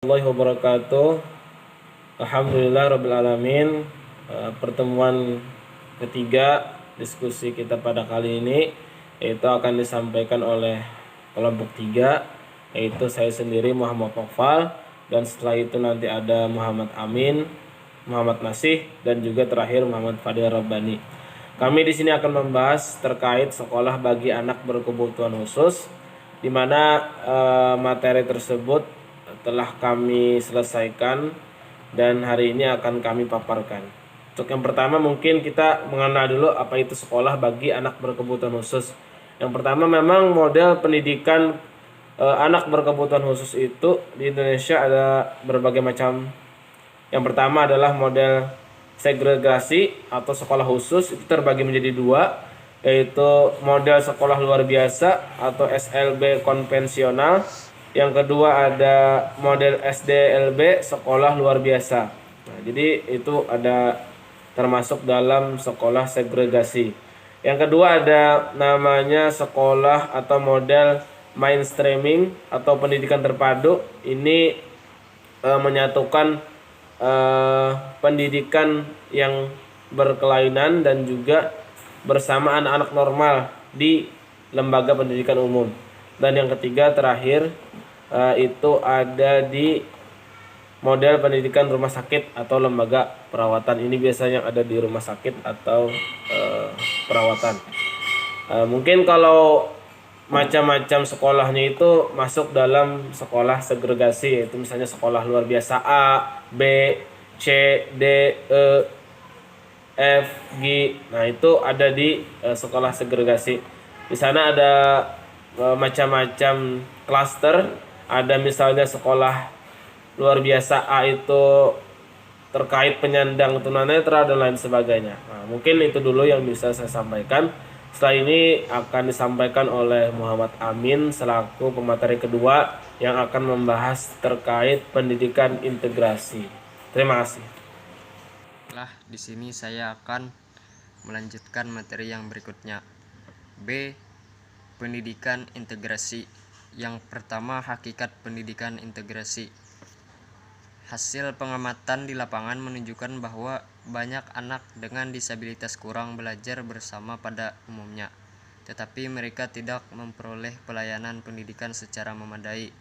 Warahmatullahi wabarakatuh. Alhamdulillah rabbil alamin. Pertemuan ketiga diskusi kita pada kali ini yaitu akan disampaikan oleh kelompok 3, yaitu saya sendiri Muhammad Fafal, dan setelah itu nanti ada Muhammad Amin, Muhammad Nasih, dan juga terakhir Muhammad Fadil Rabbani. Kami di sini akan membahas terkait sekolah bagi anak berkebutuhan khusus, di mana materi tersebut telah kami selesaikan dan hari ini akan kami paparkan. Untuk yang pertama mungkin kita mengenal dulu apa itu sekolah bagi anak berkebutuhan khusus. Yang pertama, memang model pendidikan anak berkebutuhan khusus itu di Indonesia ada berbagai macam. Yang pertama adalah model segregasi atau sekolah khusus, itu terbagi menjadi dua, yaitu model sekolah luar biasa atau SLB konvensional. Yang kedua ada model SDLB, sekolah luar biasa. Nah, jadi itu ada termasuk dalam sekolah segregasi. Yang kedua ada namanya sekolah atau model mainstreaming atau pendidikan terpadu. Ini menyatukan pendidikan yang berkelainan dan juga bersama anak-anak normal di lembaga pendidikan umum. Dan yang ketiga terakhir itu ada di model pendidikan rumah sakit atau lembaga perawatan. Ini biasanya ada di rumah sakit atau perawatan. Mungkin kalau macam-macam sekolahnya itu masuk dalam sekolah segregasi, yaitu misalnya sekolah luar biasa A, B, C, D, E, F, G. Nah, itu ada di sekolah segregasi. Di sana ada macam-macam klaster. Ada misalnya sekolah luar biasa A itu terkait penyandang tunanetra dan lain sebagainya. Nah, mungkin itu dulu yang bisa saya sampaikan. Setelah ini akan disampaikan oleh Muhammad Amin selaku pemateri kedua yang akan membahas terkait pendidikan integrasi. Terima kasih. Di sini saya akan melanjutkan materi yang berikutnya. B. Pendidikan integrasi. Yang pertama, hakikat pendidikan integrasi. Hasil pengamatan di lapangan menunjukkan bahwa banyak anak dengan disabilitas kurang belajar bersama pada umumnya, tetapi mereka tidak memperoleh pelayanan pendidikan secara memadai,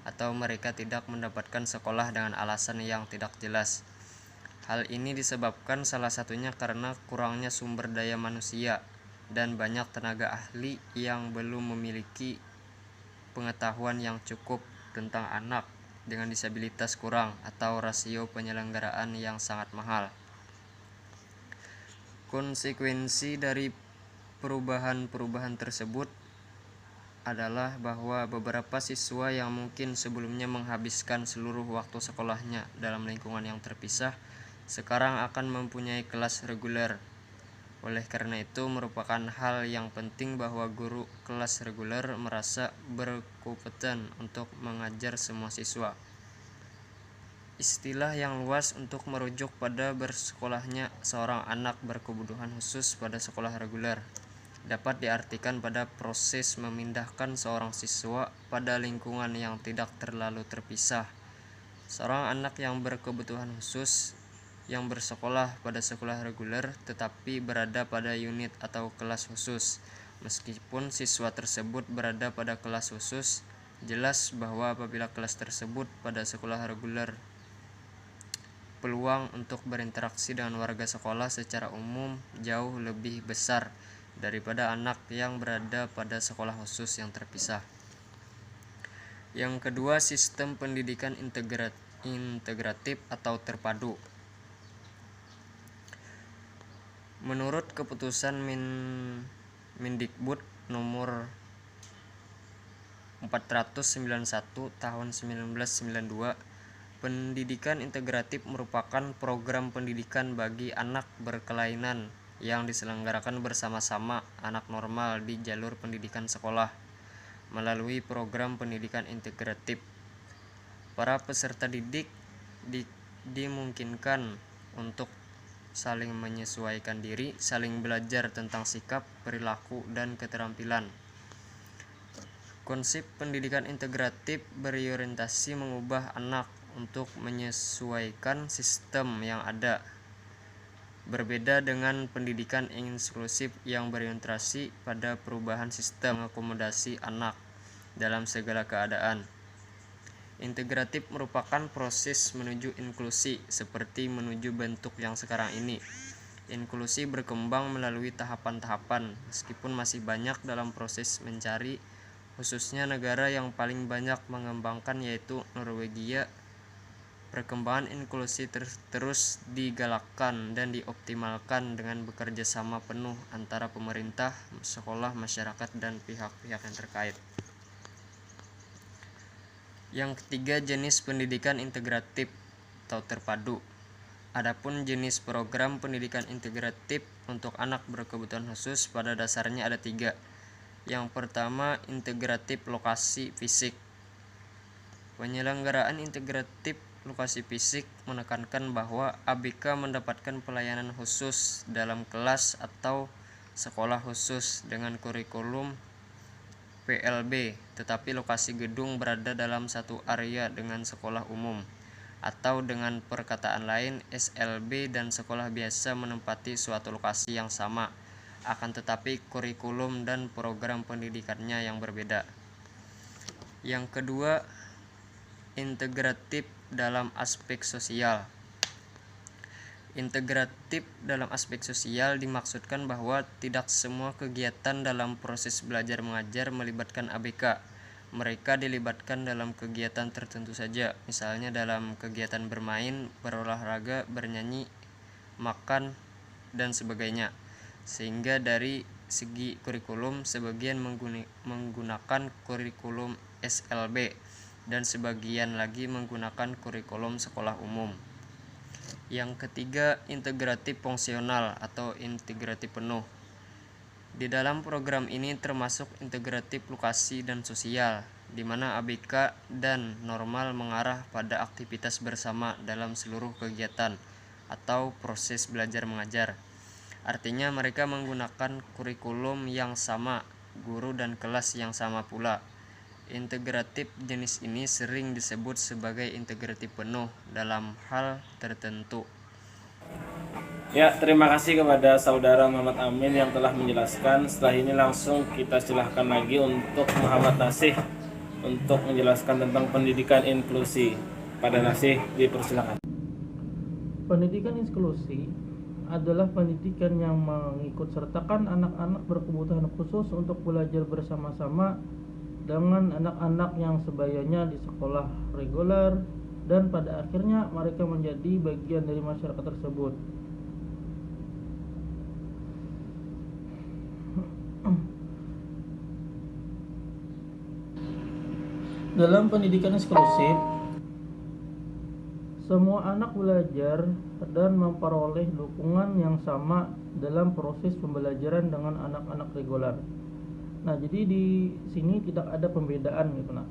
atau mereka tidak mendapatkan sekolah dengan alasan yang tidak jelas. Hal ini disebabkan salah satunya karena kurangnya sumber daya manusia dan banyak tenaga ahli yang belum memiliki pengetahuan yang cukup tentang anak dengan disabilitas kurang atau rasio penyelenggaraan yang sangat mahal. Konsekuensi dari perubahan-perubahan tersebut adalah bahwa beberapa siswa yang mungkin sebelumnya menghabiskan seluruh waktu sekolahnya dalam lingkungan yang terpisah sekarang akan mempunyai kelas reguler. Oleh karena itu, merupakan hal yang penting bahwa guru kelas reguler merasa berkompeten untuk mengajar semua siswa. Istilah yang luas untuk merujuk pada bersekolahnya seorang anak berkebutuhan khusus pada sekolah reguler dapat diartikan pada proses memindahkan seorang siswa pada lingkungan yang tidak terlalu terpisah. Seorang anak yang berkebutuhan khusus yang bersekolah pada sekolah reguler tetapi berada pada unit atau kelas khusus. Meskipun siswa tersebut berada pada kelas khusus, jelas bahwa apabila kelas tersebut pada sekolah reguler, peluang untuk berinteraksi dengan warga sekolah secara umum jauh lebih besar daripada anak yang berada pada sekolah khusus yang terpisah. Yang kedua, sistem pendidikan integratif atau terpadu. Menurut keputusan Mendikbud nomor 491 tahun 1992, pendidikan integratif merupakan program pendidikan bagi anak berkelainan yang diselenggarakan bersama-sama anak normal di jalur pendidikan sekolah. Melalui program pendidikan integratif, para peserta didik dimungkinkan untuk saling menyesuaikan diri, saling belajar tentang sikap, perilaku, dan keterampilan. Konsep pendidikan integratif berorientasi mengubah anak untuk menyesuaikan sistem yang ada. Berbeda dengan pendidikan inklusif yang berorientasi pada perubahan sistem mengakomodasi anak dalam segala keadaan. Integratif merupakan proses menuju inklusi, seperti menuju bentuk yang sekarang ini. Inklusi berkembang melalui tahapan-tahapan, meskipun masih banyak dalam proses mencari, khususnya negara yang paling banyak mengembangkan yaitu Norwegia. Perkembangan inklusi terus digalakkan dan dioptimalkan dengan bekerja sama penuh antara pemerintah, sekolah, masyarakat, dan pihak-pihak yang terkait. Yang ketiga, jenis pendidikan integratif atau terpadu. Adapun jenis program pendidikan integratif untuk anak berkebutuhan khusus pada dasarnya ada 3. Yang pertama, integratif lokasi fisik. Penyelenggaraan integratif lokasi fisik menekankan bahwa ABK mendapatkan pelayanan khusus dalam kelas atau sekolah khusus dengan kurikulum PLB, tetapi lokasi gedung berada dalam satu area dengan sekolah umum, atau dengan perkataan lain, SLB dan sekolah biasa menempati suatu lokasi yang sama, akan tetapi kurikulum dan program pendidikannya yang berbeda. Yang kedua, integratif dalam aspek sosial. Integratif dalam aspek sosial dimaksudkan bahwa tidak semua kegiatan dalam proses belajar mengajar melibatkan ABK. Mereka dilibatkan dalam kegiatan tertentu saja, misalnya dalam kegiatan bermain, berolahraga, bernyanyi, makan, dan sebagainya. Sehingga dari segi kurikulum, sebagian menggunakan kurikulum SLB dan sebagian lagi menggunakan kurikulum sekolah umum. Yang ketiga, integratif fungsional atau integratif penuh. Di dalam program ini termasuk integratif lokasi dan sosial, di mana ABK dan normal mengarah pada aktivitas bersama dalam seluruh kegiatan atau proses belajar mengajar. Artinya mereka menggunakan kurikulum yang sama, guru dan kelas yang sama pula. Integratif jenis ini sering disebut sebagai integratif penuh dalam hal tertentu. Ya, terima kasih kepada saudara Muhammad Amin yang telah menjelaskan. Setelah ini langsung kita silahkan lagi untuk Muhammad Nasih untuk menjelaskan tentang pendidikan inklusi. Pada Nasih, dipersilakan. Pendidikan inklusi adalah pendidikan yang mengikut sertakan anak-anak berkebutuhan khusus untuk belajar bersama-sama dengan anak-anak yang sebayanya di sekolah reguler, dan pada akhirnya mereka menjadi bagian dari masyarakat tersebut. Dalam pendidikan inklusif, semua anak belajar dan memperoleh dukungan yang sama dalam proses pembelajaran dengan anak-anak reguler. Nah, jadi di sini tidak ada pembedaan gitu. Nah,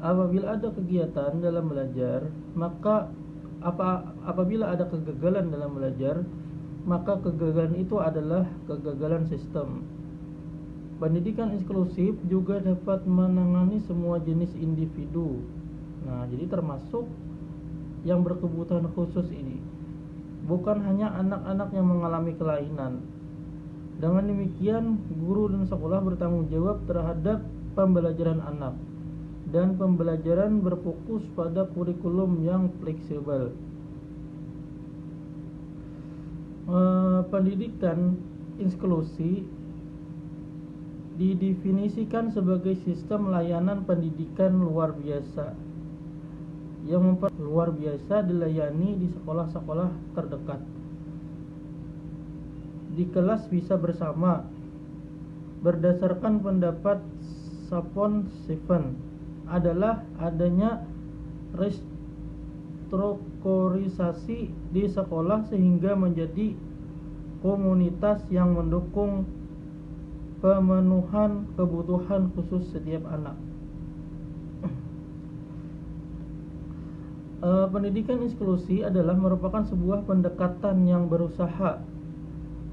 apabila ada kegiatan dalam belajar, maka apabila ada kegagalan dalam belajar, maka kegagalan itu adalah kegagalan sistem. Pendidikan inklusif juga dapat menangani semua jenis individu. Nah, jadi termasuk yang berkebutuhan khusus ini, bukan hanya anak-anak yang mengalami kelainan. Dengan demikian, guru dan sekolah bertanggung jawab terhadap pembelajaran anak, dan pembelajaran berfokus pada kurikulum yang fleksibel. Pendidikan inklusi didefinisikan sebagai sistem layanan pendidikan luar biasa yang luar biasa dilayani di sekolah-sekolah terdekat. Di kelas bisa bersama. Berdasarkan pendapat Sapon Seven adalah adanya restrukturisasi di sekolah sehingga menjadi komunitas yang mendukung pemenuhan kebutuhan khusus setiap anak. Pendidikan inklusi adalah merupakan sebuah pendekatan yang berusaha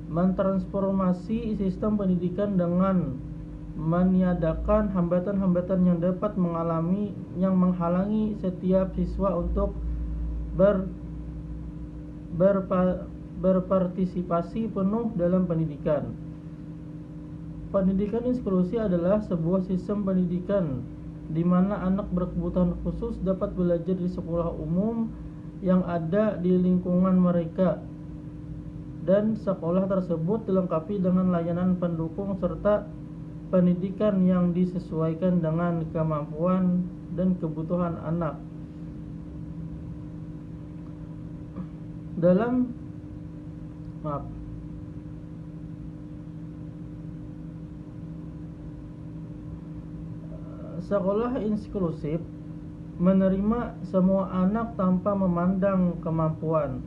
mentransformasi sistem pendidikan dengan meniadakan hambatan-hambatan yang dapat menghalangi setiap siswa untuk berpartisipasi penuh dalam pendidikan. Pendidikan inklusi adalah sebuah sistem pendidikan di mana anak berkebutuhan khusus dapat belajar di sekolah umum yang ada di lingkungan mereka, dan sekolah tersebut dilengkapi dengan layanan pendukung serta pendidikan yang disesuaikan dengan kemampuan dan kebutuhan anak. Sekolah inklusif menerima semua anak tanpa memandang kemampuan,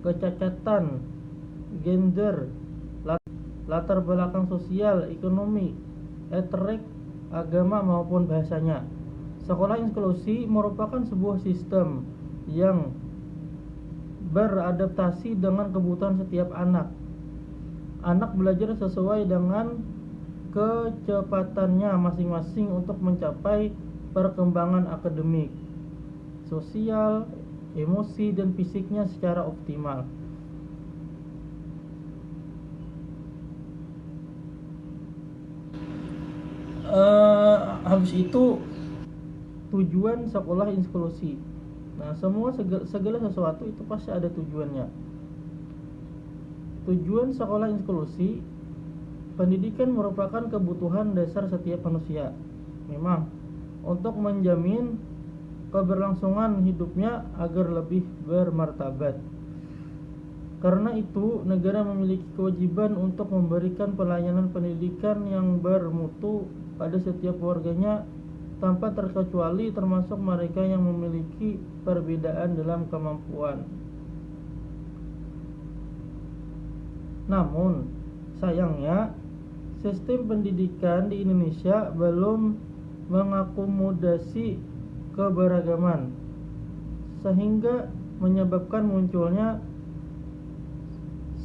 kecacatan, gender, latar belakang sosial, ekonomi, etnik, agama maupun bahasanya. Sekolah inklusi merupakan sebuah sistem yang beradaptasi dengan kebutuhan setiap anak. Anak belajar sesuai dengan kecepatannya masing-masing untuk mencapai perkembangan akademik, sosial, emosi, dan fisiknya secara optimal. Habis itu tujuan sekolah inklusi. Nah, segala sesuatu itu pasti ada tujuannya. Tujuan sekolah inklusi: pendidikan merupakan kebutuhan dasar setiap manusia, memang, untuk menjamin keberlangsungan hidupnya agar lebih bermartabat. Karena itu, negara memiliki kewajiban untuk memberikan pelayanan pendidikan yang bermutu pada setiap warganya tanpa terkecuali, termasuk mereka yang memiliki perbedaan dalam kemampuan. Namun, sayangnya, sistem pendidikan di Indonesia belum mengakomodasi keberagaman, sehingga menyebabkan munculnya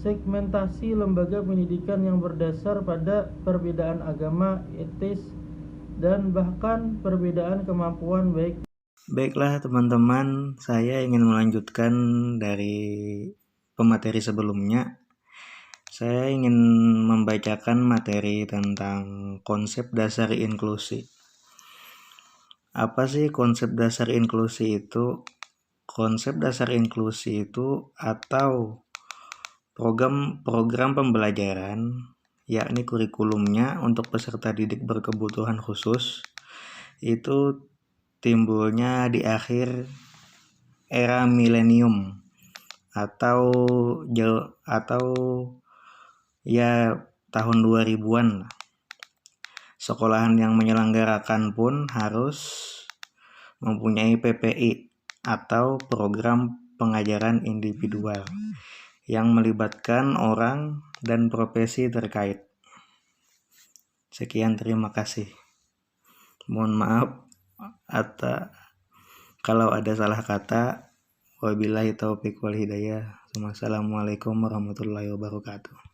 segmentasi lembaga pendidikan yang berdasar pada perbedaan agama, etis, dan bahkan perbedaan kemampuan baik. Baiklah teman-teman, saya ingin melanjutkan dari pemateri sebelumnya. Saya ingin membacakan materi tentang konsep dasar inklusi. Apa sih konsep dasar inklusi itu? Konsep dasar inklusi itu atau program pembelajaran, yakni kurikulumnya untuk peserta didik berkebutuhan khusus, itu timbulnya di akhir era milenium atau ya tahun 2000-an. Sekolahan yang menyelenggarakan pun harus mempunyai PPI atau program pengajaran individual yang melibatkan orang dan profesi terkait. Sekian, terima kasih. Mohon maaf kalau ada salah kata. Wabillahi taufiq wal hidayah. Wassalamualaikum warahmatullahi wabarakatuh.